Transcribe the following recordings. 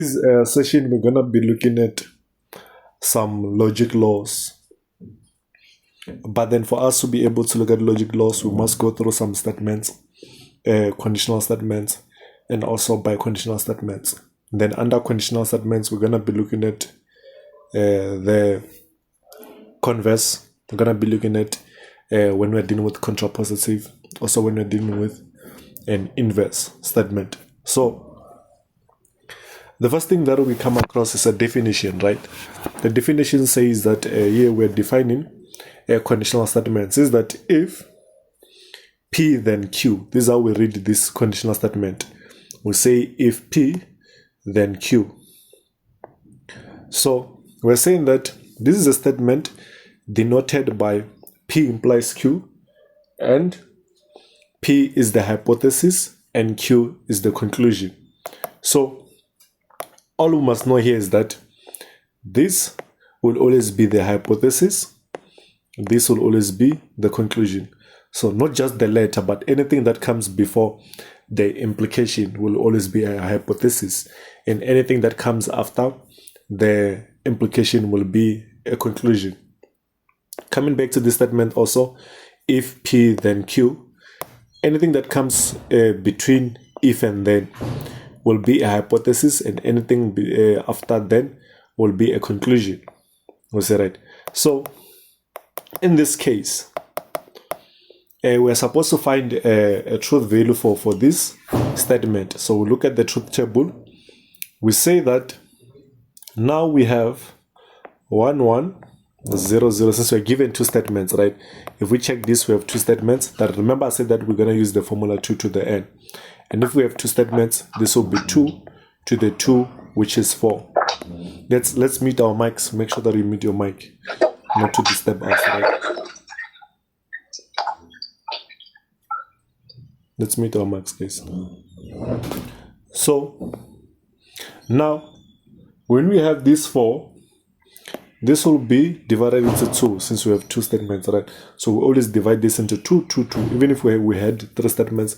This session we're gonna be looking at some logic laws, but then for us to be able to look at logic laws, we must go through some statements, conditional statements, and also biconditional statements. Then under conditional statements, we're gonna be looking at the converse. We're gonna be looking at when we're dealing with contrapositive, also when we're dealing with an inverse statement. So the first thing that we come across is a definition, right? The definition says that here we're defining a conditional statement. It says that if P then Q, this is how we read this conditional statement. We say if P then Q. So we're saying that this is a statement denoted by P implies Q, and P is the hypothesis and Q is the conclusion. So all we must know here is that this will always be the hypothesis, this will always be the conclusion. So not just the letter, but anything that comes before the implication will always be a hypothesis, and anything that comes after the implication will be a conclusion. Coming back to this statement also, if P then Q, anything that comes between if and then will be a hypothesis, and anything after then will be a conclusion. Was that right? So in this case, we're supposed to find a truth value for this statement. So we look at the truth table. We say that now we have 1, 1, 0, 0, since we're given two statements, right? If we check this, we have two statements. That, remember I said that we're going to use the formula 2 to the n. And if we have two statements, this will be 2 to the 2, which is 4. Let's mute our mics. Make sure that you mute your mic, not to disturb us, right? Let's mute our mics, guys. So now, when we have this 4, this will be divided into 2, since we have two statements, right? So we always divide this into 2, 2, 2. Even if we had 3 statements,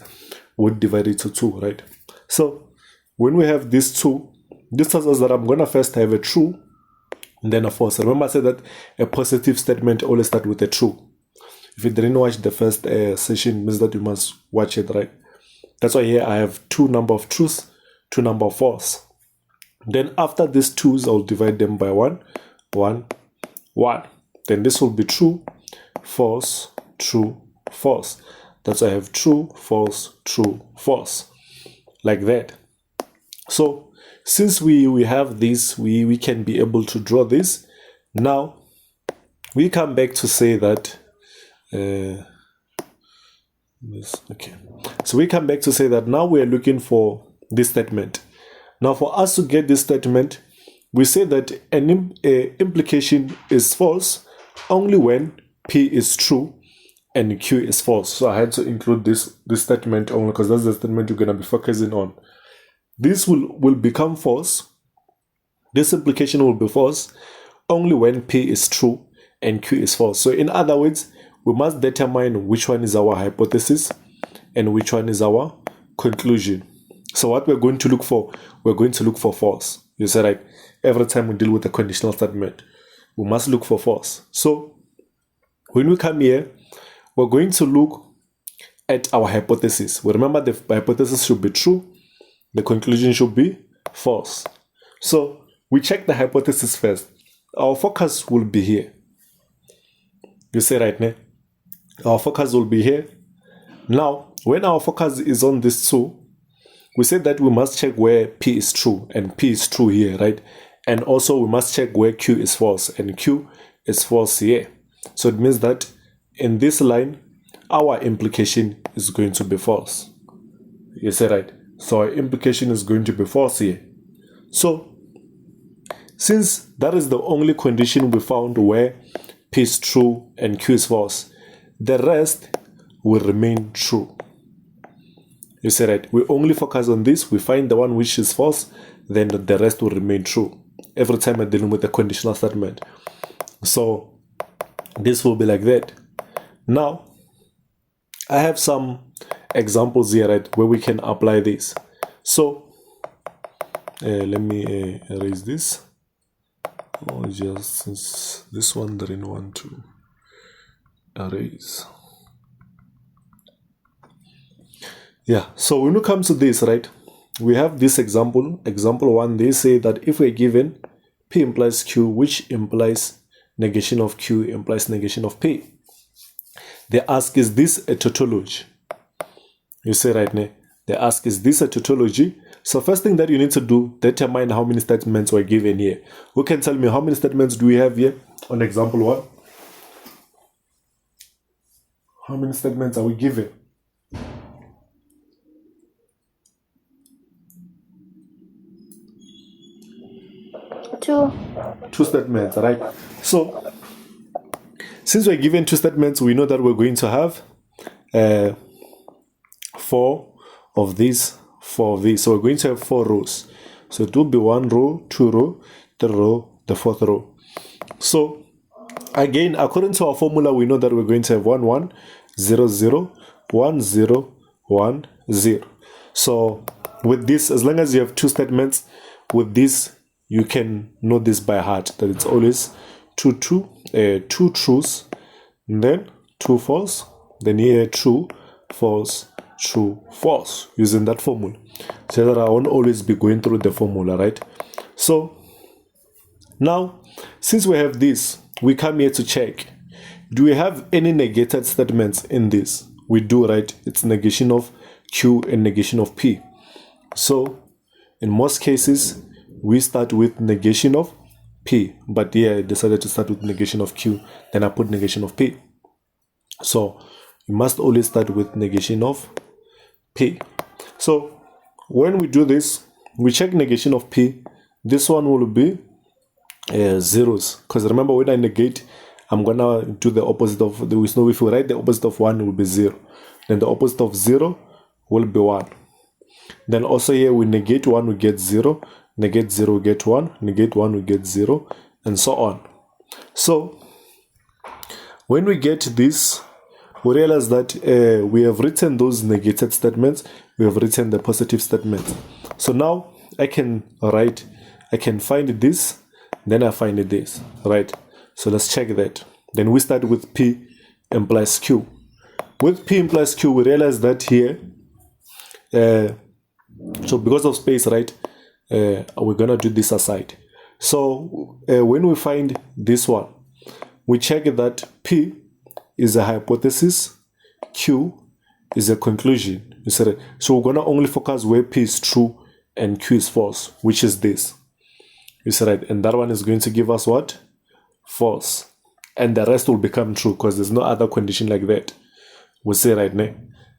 we would divide it to 2, right? So when we have these 2, this tells us that I'm going to first have a true and then a false. Remember I said that a positive statement always starts with a true. If you didn't watch the first session, it means that you must watch it, right? That's why here I have 2 number of truths, 2 number of false. Then after these 2's, I'll divide them by 1, 1, 1. Then this will be true, false, true, false. That's why I have true, false, true, false, like that. So since we have this, we can be able to draw this. Now we come back to say that okay. So we come back to say that now we are looking for this statement. Now for us to get this statement, we say that an implication is false only when P is true and Q is false. So I had to include this statement only because that's the statement you're going to be focusing on. This will become false. This implication will be false only when P is true and Q is false. So in other words, we must determine which one is our hypothesis and which one is our conclusion. So what we're going to look for, we're going to look for false. You said, like, every time we deal with a conditional statement, we must look for false. So when we come here, we're going to look at our hypothesis. We remember the hypothesis should be true, the conclusion should be false. So we check the hypothesis first. Our focus will be here. You say right now, our focus will be here. Now, when our focus is on this 2, we say that we must check where P is true, and P is true here, right? And also we must check where Q is false, and Q is false here. So it means that in this line, our implication is going to be false. You say right? So our implication is going to be false here. So since that is the only condition we found where P is true and Q is false, the rest will remain true. You say right? We only focus on this, we find the one which is false, then the rest will remain true. Every time I'm dealing with a conditional statement. So this will be like that. Now, I have some examples here, right, where we can apply this. So let me erase this. Or just since this one didn't want to erase. Yeah, so when it comes to this, right, we have this example 1. They say that if we're given P implies Q, which implies negation of Q implies negation of P, they ask, is this a tautology? You say right now, they ask, is this a tautology? So first thing that you need to do, determine how many statements were given here. Who can tell me how many statements do we have here on example 1? How many statements are we given? Two statements, right? So since we're given 2 statements, we know that we're going to have 4 of these, 4 of these. So we're going to have 4 rows. So it will be 1 row, 2 row, 3 row, the 4th row. So again, according to our formula, we know that we're going to have 1 1 0 0 1 0 1 0. So with this, as long as you have 2 statements, with this you can know this by heart, that it's always 2 truths, and then 2 false, then here true, false, true, false, using that formula. So that I won't always be going through the formula, right? So now, since we have this, we come here to check, do we have any negated statements in this? We do, right? It's negation of Q and negation of P. So in most cases, we start with negation of P, but here I decided to start with negation of Q, then I put negation of P. So you must always start with negation of P. So when we do this, we check negation of P. This one will be zeros, because remember, when I negate, I'm gonna do the opposite of the, we know if we write the opposite of 1, it will be 0. Then the opposite of 0 will be 1. Then also here we negate 1, we get 0. Negate 0, get 1, negate 1, we get 0, and so on. So when we get this, we realize that we have written those negated statements, we have written the positive statements. So now I can write, I can find this, then I find this, right? So let's check that. Then we start with P implies Q. With P implies Q, we realize that here, so because of space, right, we're gonna do this aside. So when we find this one, we check that P is a hypothesis, Q is a conclusion. So we're gonna only focus where P is true and Q is false, which is this. You see, right? And that one is going to give us what? False. And the rest will become true, because there's no other condition like that. We say right now,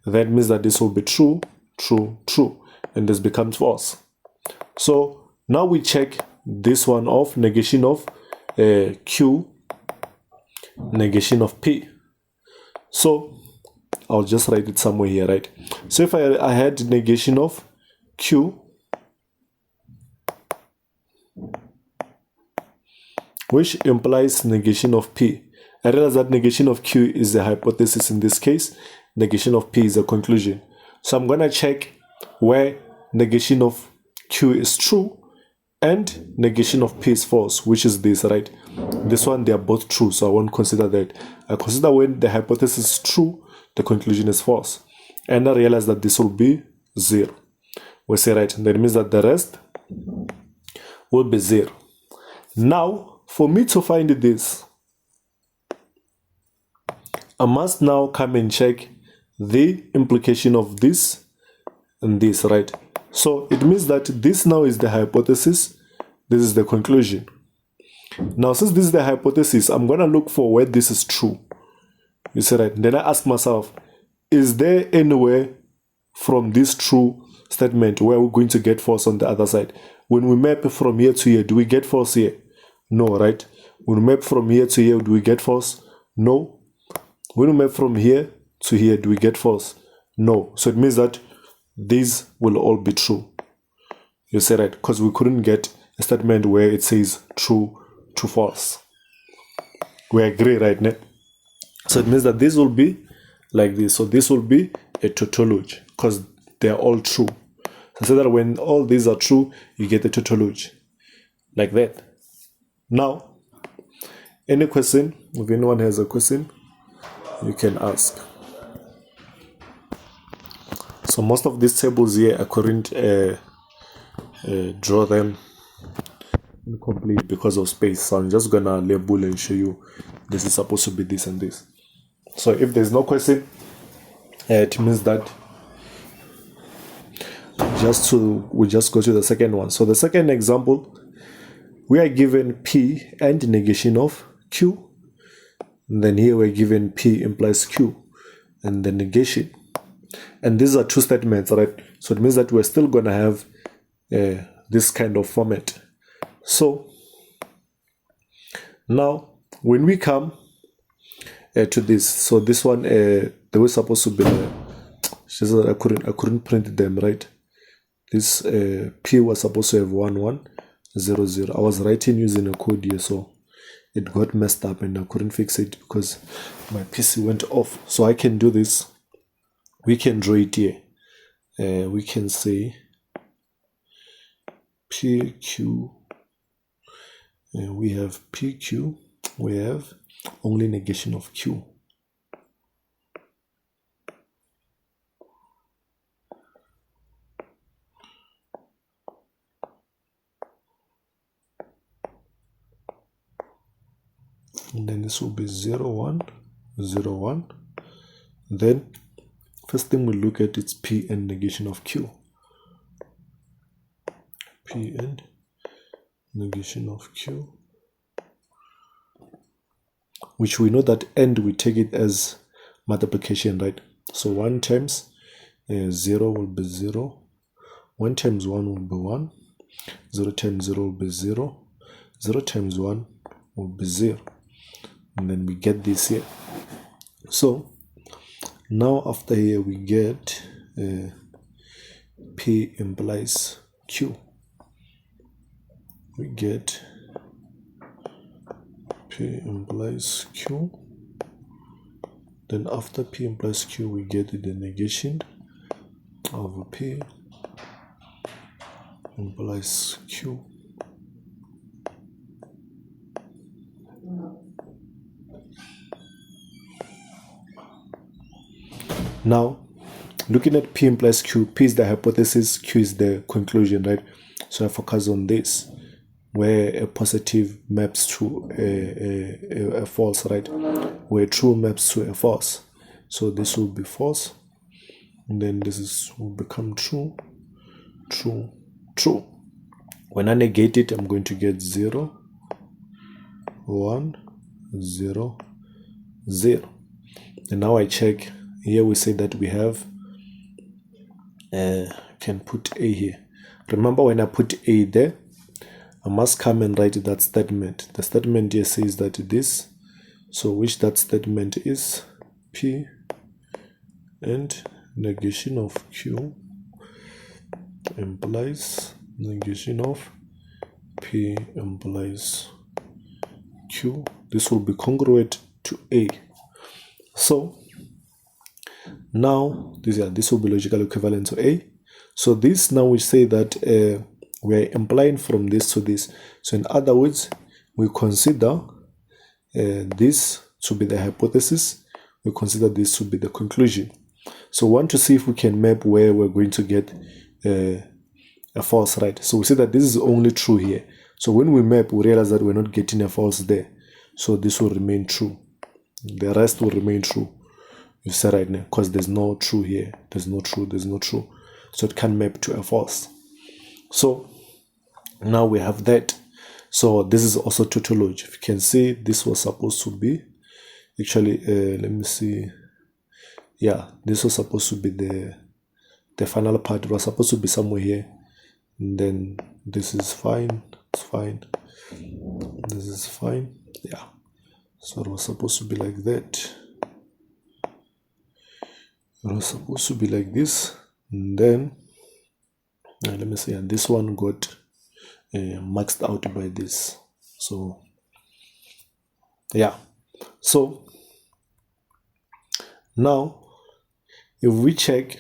that means that this will be true, true, true, and this becomes false. So now we check this one off, negation of Q, negation of P. So I'll just write it somewhere here, right? So if I had negation of Q, which implies negation of P, I realize that negation of Q is a hypothesis in this case, negation of P is a conclusion. So I'm going to check where negation of Q is true and negation of P is false, which is this, right? This one, they are both true, so I won't consider that. I consider when the hypothesis is true, the conclusion is false. And I realize that this will be 0. We say, right, that means that the rest will be 0. Now, for me to find this, I must now come and check the implication of this and this, right? So it means that this now is the hypothesis, this is the conclusion. Now, since this is the hypothesis, I'm going to look for where this is true. You see, right? Then I ask myself, is there anywhere from this true statement where we're going to get false on the other side? When we map from here to here, do we get false here? No, right? When we map from here to here, do we get false? No. When we map from here to here, do we get false? No. So it means that these will all be true. You see, right? Because we couldn't get a statement where it says true to false. We agree, right now? So it means that this will be like this. So this will be a tautology because they are all true. So say that when all these are true, you get the tautology like that. Now, any question, if anyone has a question, you can ask. So most of these tables here, I couldn't draw them incomplete because of space. So I'm just gonna label and show you this is supposed to be this and this. So if there's no question, it means that we just go to the second one. So the second example, we are given P and negation of Q. And then here we're given P implies Q and the negation. And these are two statements, right? So it means that we're still going to have this kind of format. So now when we come to this, so this one, they were supposed to be, I couldn't print them, right? This P was supposed to have 1 1 0 0. I was writing using a code here, so it got messed up and I couldn't fix it because my PC went off. So I can do this. We can draw it here. We can say PQ. We have PQ. We have only negation of Q. And then this will be 0 1 0 1. Then first thing we look at is P and negation of Q. P and negation of Q, which we know that and we take it as multiplication, right? So 1 times 0 will be 0. 1 times 1 will be 1. 0 times 0 will be 0. 0 times 1 will be 0. And then we get this here. So now after here we get P implies Q. We get P implies Q. Then after P implies Q, we get the negation of P implies Q. Now, looking at P implies Q, P is the hypothesis, Q is the conclusion, right? So I focus on this, where a positive maps to a false, right? Where true maps to a false. So this will be false, and then this will become true, true, true. When I negate it, I'm going to get 0, 1, 0, 0. And now I check. Here we say that we have, can put A here. Remember when I put A there, I must come and write that statement. The statement here says that this, so which that statement is P and negation of Q implies negation of P implies Q. This will be congruent to A. So now this will be logical equivalent to A. So this now we say that we are implying from this to this. So in other words, we consider this to be the hypothesis. We consider this to be the conclusion. So we want to see if we can map where we're going to get a false, right? So we say that this is only true here. So when we map, we realize that we're not getting a false there. So this will remain true. The rest will remain true. You say right now, because there's no true here. There's no true, there's no true. So it can map to a false. So now we have that. So this is also tautology. If you can see, this was supposed to be, actually, let me see. Yeah, this was supposed to be the final part. It was supposed to be somewhere here. And then this is fine. It's fine. This is fine. Yeah. So it was supposed to be like that. It was supposed to be like this. And then, let me see. And this one got maxed out by this. So, yeah. So, now, if we check,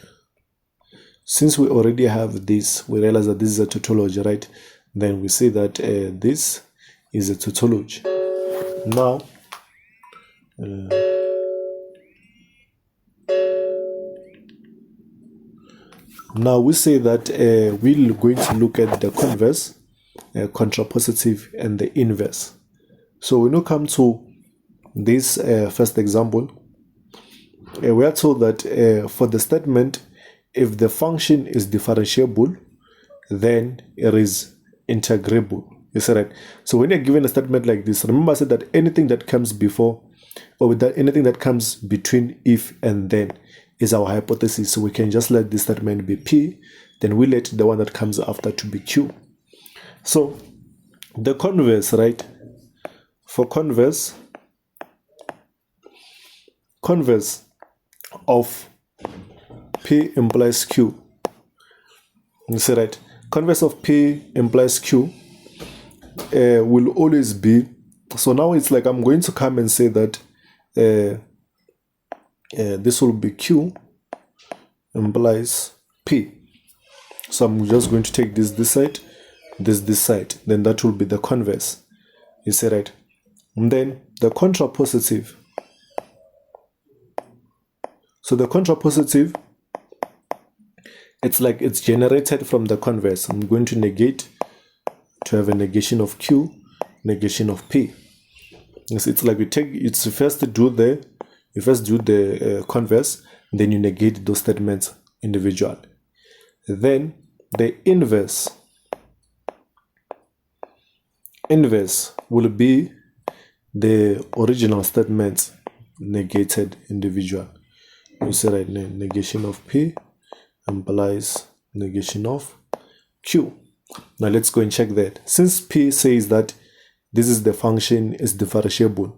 since we already have this, we realize that this is a tautology, right? Then we say that this is a tautology. Now, we say that we're going to look at the converse, contrapositive, and the inverse. So when we come to this first example, we are told that for the statement, if the function is differentiable, then it is integrable. You see, right? So when you're given a statement like this, remember I said that anything that comes before or with that, anything that comes between if and then is our hypothesis. So we can just let this statement be P, then we let the one that comes after to be Q. So the converse, right? For converse of P implies Q. You see, right? Converse of P implies Q will always be. So now it's like I'm going to come and say that this will be Q implies P. So I'm just going to take this side, this side. Then that will be the converse. You see, right? And then the contrapositive. So the contrapositive, it's like it's generated from the converse. I'm going to negate to have a negation of Q, negation of P. It's like you first do the converse, then you negate those statements individually. Then the inverse will be the original statements negated individually. You say, right, negation of P implies negation of Q. Now let's go and check that. Since P says that this is the function is differentiable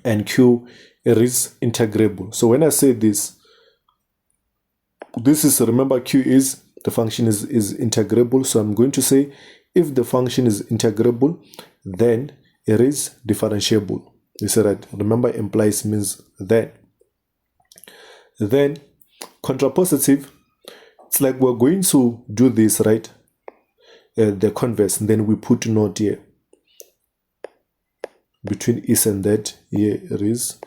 and Q is integrable. So when I say this is, remember, Q is the function is integrable. So I'm going to say if the function is integrable, then it is differentiable. You see, right? Remember, implies means then. Then contrapositive, it's like we're going to do this, right? The converse, and then we put not here. Between is and that, here it is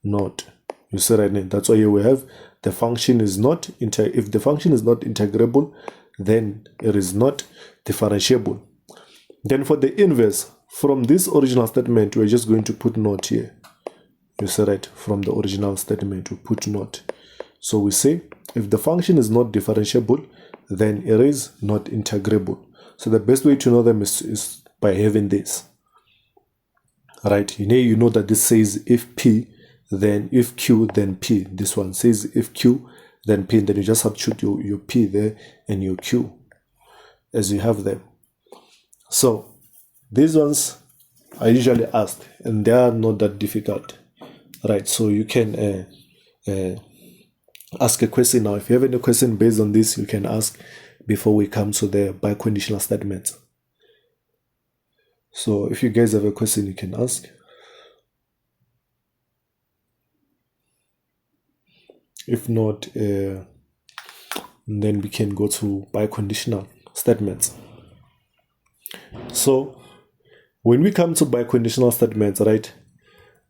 not. You see, right now, that's why here we have the function is not if the function is not integrable, then it is not differentiable. Then for the inverse, from this original statement, we're just going to put not here. You see, right? From the original statement, we put not. So we say if the function is not differentiable, then it is not integrable. So the best way to know them is by having this. Right? You know that this says if P, then if Q, then P. This one says if Q, then P. And then you just substitute your P there and your Q as you have them. So these ones are usually asked, and they are not that difficult. Right? So you can ask a question now. If you have any question based on this, you can ask before we come to the biconditional statements. So if you guys have a question, you can ask. If not, then we can go to biconditional statements. So when we come to biconditional statements, right?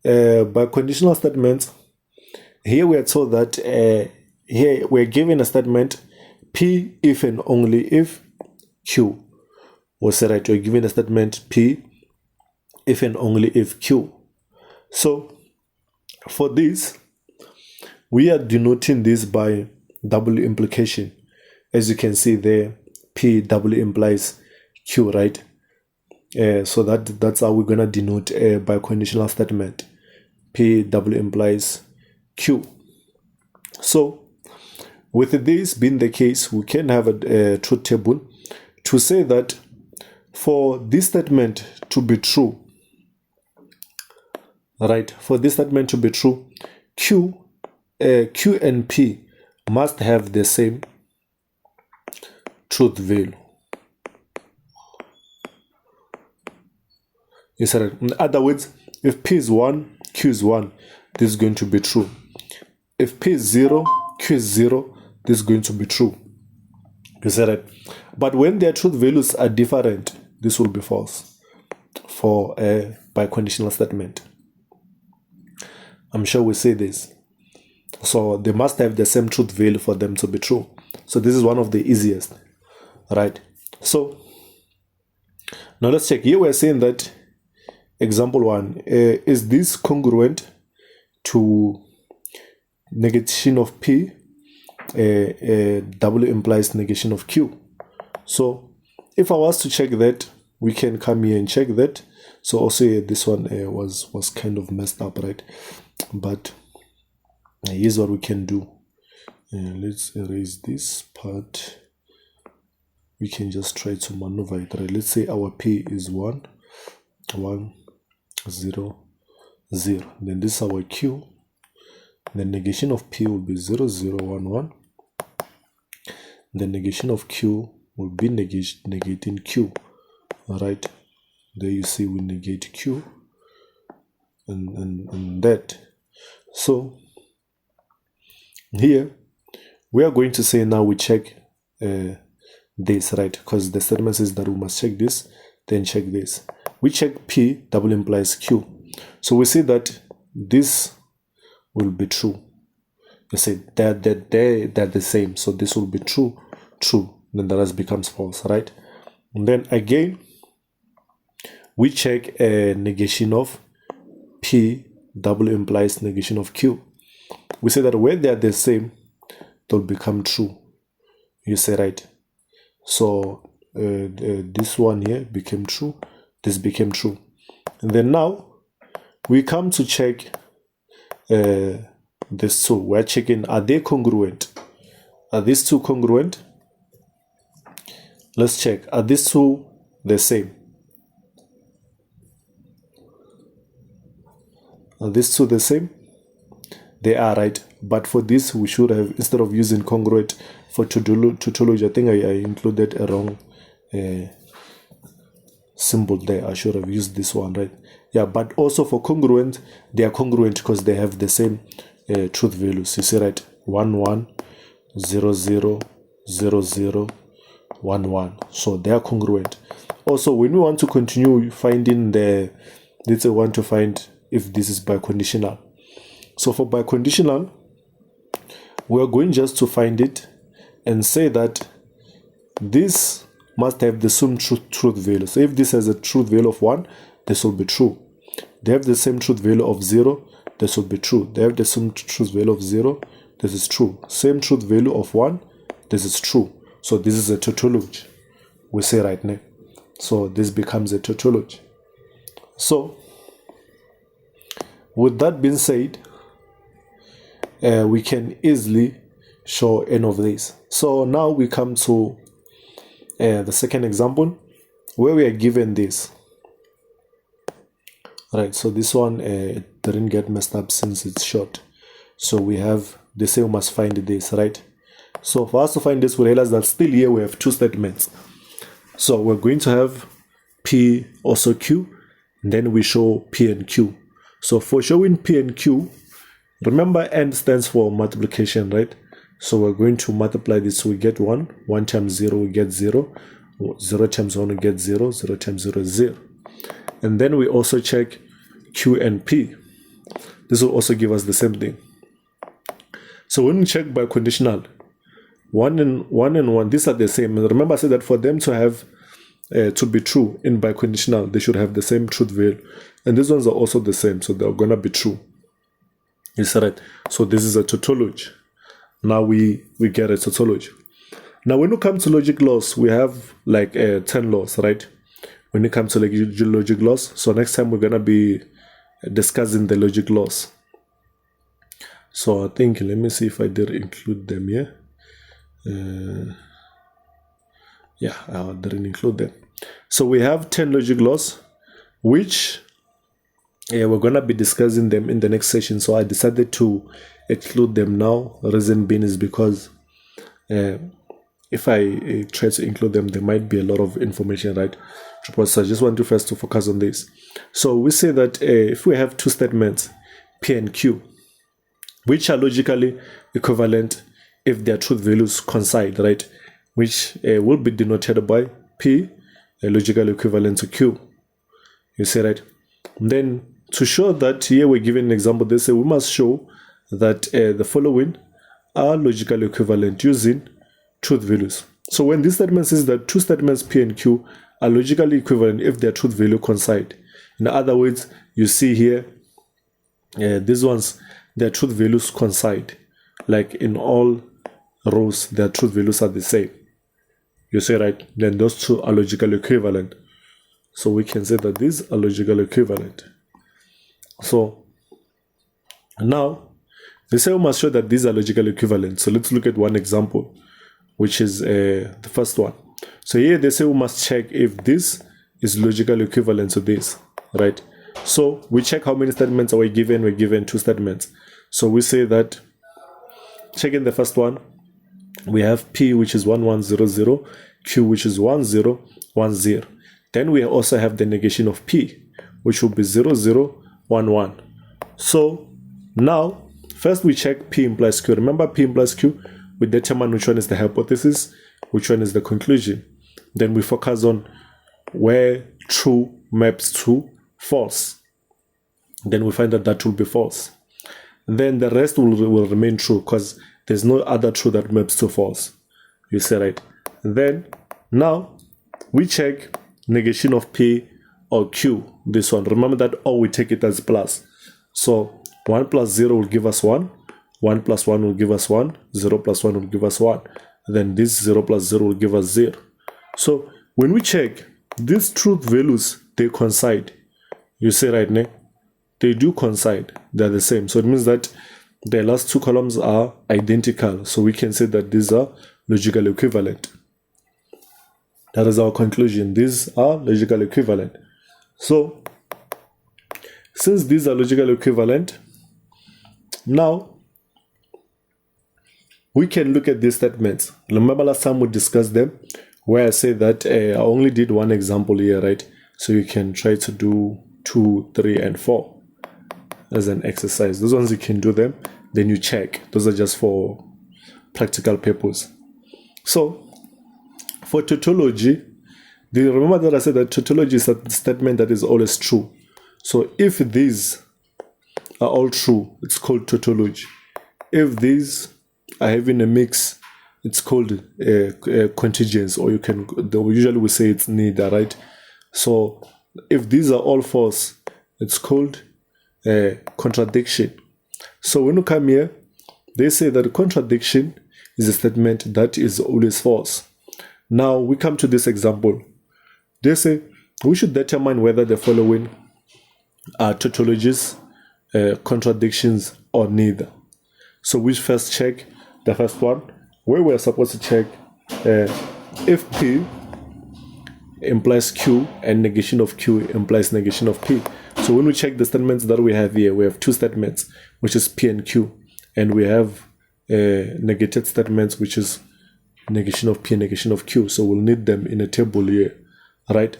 Biconditional statements, here we are told that here we're given a statement P if and only if Q. We'll say, right, we're given a statement P if and only if Q. So for this, we are denoting this by double implication. As you can see there, P double implies Q, right? So that's how we're gonna denote a biconditional statement. P double implies Q. So with this being the case, we can have a truth table to say that for this statement to be true, right? For this statement to be true, Q and P must have the same truth value. In other words, if P is 1, Q is 1, this is going to be true. If P is 0, Q is 0, this is going to be true. You see that? But when their truth values are different, this will be false for a biconditional statement. I'm sure we say this. So they must have the same truth value for them to be true. So this is one of the easiest, right? So now let's check. Here we're saying that example 1, is this congruent to negation of P? W implies negation of Q. So if I was to check that, we can come here and check that. So also this one was kind of messed up, right? But here's what we can do. Let's erase this part. We can just try to maneuver it, right? Let's say our P is 1, 1, 0, 0. Then this is our Q. The negation of P will be 0, 0, 1, 1. The negation of Q will be negating Q. Alright. There you see we negate Q and that. So here we are going to say now we check this, right? Because the statement says that we must check this, then check this. We check P, double implies Q. So we see that this will be true. You see they're the same. So this will be true. Then the rest becomes false, right? And then again, we check a negation of P, double implies negation of Q. We say that when they are the same, they'll become true. You say right. So this one here became true. This became true. And then now we come to check this two. We're checking, are they congruent? Are these two congruent? Let's check. Are these two the same? Are these two the same? They are, right? But for this, we should have, instead of using congruent for tautology, I think I included a wrong symbol there. I should have used this one, right? Yeah, but also for congruent, they are congruent because they have the same truth values. You see, right? 1, 1, 0, 0, 0, 0, 1, 1. So they are congruent. Also, when we want to continue finding the, let's say we want to find if this is biconditional. So for biconditional, we are going just to find it and say that this must have the same truth value. So if this has a truth value of 1, this will be true. They have the same truth value of 0, this will be true. They have the same truth value of 0, this is true. Same truth value of 1, this is true. So this is a tautology, we say right now. So this becomes a tautology. So with that being said, we can easily show any of these. So now we come to the second example where we are given this. Right, so this one it didn't get messed up since it's short. So we have, they say we must find this, right? So for us to find this, we realize that still here we have two statements. So we're going to have P also Q, and then we show P and Q. So for showing P and Q, remember N stands for multiplication, right? So we're going to multiply this, so we get 1. 1 times 0, we get 0. 0 times 1, we get 0. 0 times 0 is 0. And then we also check Q and P. This will also give us the same thing. So when we check biconditional, 1 and 1, these are the same. And remember I said that for them to have to be true in biconditional, they should have the same truth value. And these ones are also the same, so they're gonna be true. You said it. So this is a tautology. Now we get a tautology. Now when we come to logic laws, we have like 10 laws, right? When it comes to like logic laws. So next time we're gonna be discussing the logic laws. So I think, let me see if I did include them here. Yeah, I didn't include them. So we have 10 logic laws, which we're gonna be discussing them in the next session. So I decided to exclude them now. Reason being is because if I try to include them, there might be a lot of information, right? So I just want to first to focus on this. So we say that if we have two statements, P and Q, which are logically equivalent if their truth values coincide, right? which will be denoted by P, logical equivalent to Q. You see, right? Then to show that, here we're given an example. They say we must show that the following are logical equivalent using truth values. So when this statement says that two statements P and Q are logically equivalent if their truth value coincide. In other words, you see here, these ones, their truth values coincide. Like in all rows, their truth values are the same. You see, right? Then those two are logically equivalent. So we can say that these are logically equivalent. So now, they say we must show that these are logically equivalent. So let's look at one example, which is the first one. So here they say we must check if this is logically equivalent to this, right? So we check how many statements are we given. We're given two statements. So we say that, checking the first one, we have P, which is 1100, Q, which is 1010. Then we also have the negation of P, which will be 0011. So now, first we check P implies Q. Remember, P implies Q, we determine which one is the hypothesis, which one is the conclusion. Then we focus on where true maps to false. Then we find that that will be false. Then the rest will remain true because there's no other true that maps to false. You see, right? Then now we check negation of P or Q, this one. Remember that or we take it as plus. So 1 plus 0 will give us 1. 1 plus 1 will give us 1. 0 plus 1 will give us 1. Then this 0 plus 0 will give us 0. So when we check these truth values, they coincide. You see, right now, they do coincide. They're the same. So it means that the last two columns are identical. So we can say that these are logically equivalent. That is our conclusion. These are logically equivalent. So since these are logically equivalent, now we can look at these statements. Remember last time we discussed them, where I said that I only did one example here, right? So you can try to do 2, 3, and 4 as an exercise. Those ones you can do them, then you check. Those are just for practical purpose. So for tautology, remember that I said that tautology is a statement that is always true. So if these are all true, it's called tautology. If these are having a mix, it's called a contingence, or usually we say it's neither, right? So if these are all false, it's called a contradiction. So when you come here, they say that a contradiction is a statement that is always false. Now we come to this example. They say we should determine whether the following are tautologies, contradictions, or neither. So we first check the first one, where we're supposed to check if P implies Q and negation of Q implies negation of P. So when we check the statements that we have here, we have two statements, which is P and Q, and we have negated statements, which is negation of P and negation of Q. So we'll need them in a table here, right?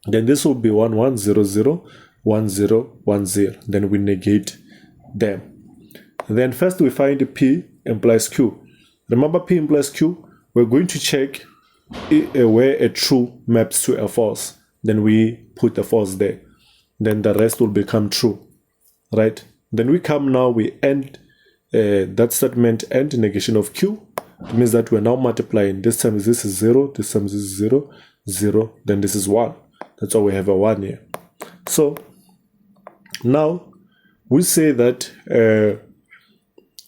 Then this will be 1, 1, 0, 0, 1, 0, 1, 0. Then we negate them. Then first we find P implies Q. Remember, P implies Q. We're going to check where a true maps to a false. Then we put a false there. Then the rest will become true, right? Then we come now, we end that statement and negation of Q. It means that we're now multiplying. This time this is 0, this time this is 0, 0, then this is 1. That's why we have a 1 here. So now we say that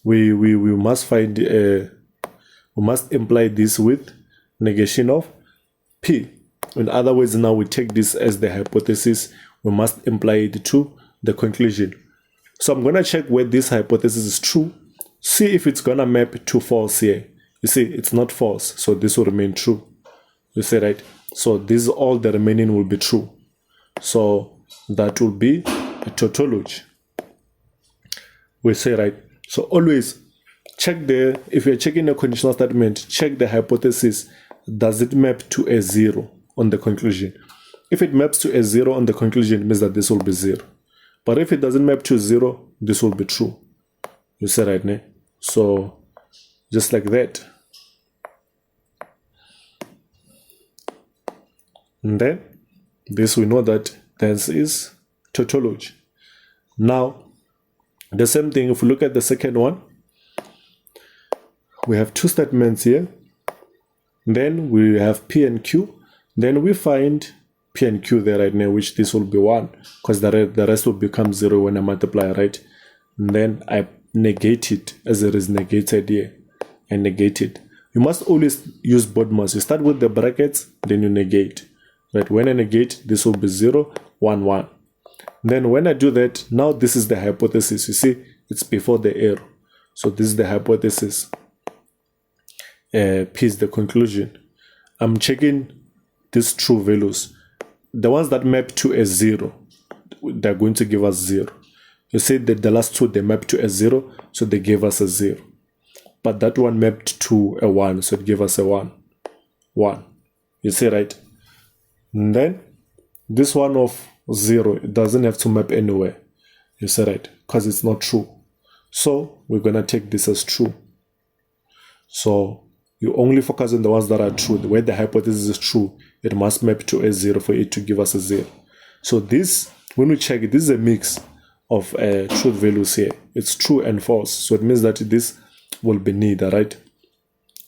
we must find we must imply this with negation of P. In other words, now we take this as the hypothesis. We must imply it to the conclusion. So I'm going to check where this hypothesis is true. See if it's going to map to false here. You see, it's not false, so this will remain true. You see, right? So this, all the remaining will be true. So that will be a tautology. We say, right? So always check if you're checking a conditional statement, check the hypothesis. Does it map to a 0 on the conclusion? If it maps to a 0 on the conclusion, it means that this will be 0. But if it doesn't map to 0, this will be true. You see, right now? So just like that. And then this we know that this is tautology. Now, the same thing, if we look at the second one, we have two statements here. Then we have P and Q. Then we find P and Q there right now, which this will be 1, because the rest will become 0 when I multiply, right? And then I negate it as it is negated here. And negate it. You must always use both modes. You start with the brackets, then you negate. Right? When I negate, this will be 0, 1, 1. Then when I do that, now this is the hypothesis. You see, it's before the arrow. So this is the hypothesis. P is the conclusion. I'm checking these true values. The ones that map to a 0, they're going to give us 0. You see that the last two, they map to a 0, so they gave us a 0. But that one mapped to a 1, so it gave us a 1. 1. You see, right? And then this one of 0, it doesn't have to map anywhere. You see, right? Because it's not true. So we're going to take this as true. So you only focus on the ones that are true. Where the hypothesis is true, it must map to a 0 for it to give us a 0. So this, when we check it, this is a mix of truth values here. It's true and false. So it means that this will be neither, right?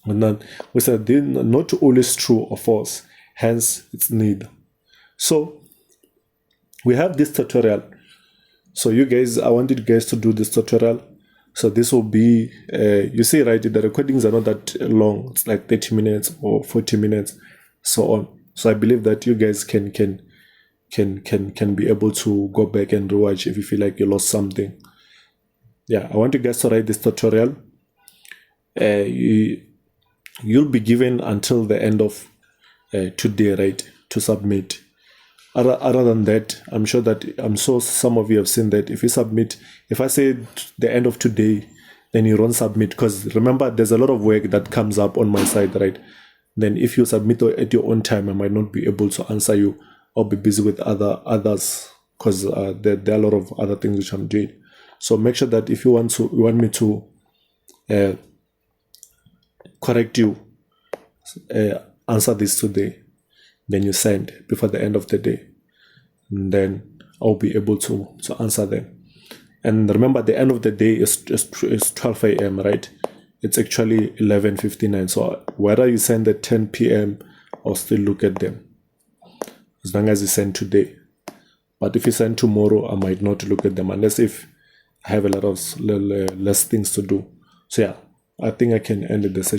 And then we said they're not always true or false. Hence, it's neither. So we have this tutorial. So you guys, I wanted you guys to do this tutorial. So this will be, you see, right, the recordings are not that long. It's like 30 minutes or 40 minutes, so on. So I believe that you guys can be able to go back and rewatch if you feel like you lost something. Yeah, I want you guys to write this tutorial. You'll be given until the end of today, right, to submit. Other than that, I'm sure some of you have seen that if you submit, if I say the end of today, then you don't submit, because remember, there's a lot of work that comes up on my side, right? Then if you submit at your own time, I might not be able to answer you or be busy with others, because there are a lot of other things which I'm doing. So make sure that if you want me to correct you, answer this today, then you send before the end of the day, and then I'll be able to answer them. And remember, the end of the day is 12 a.m., right? It's actually 11:59. So whether you send at 10 p.m., I'll still look at them, as long as you send today. But if you send tomorrow, I might not look at them, unless if I have a lot of less things to do. So yeah, I think I can end the session.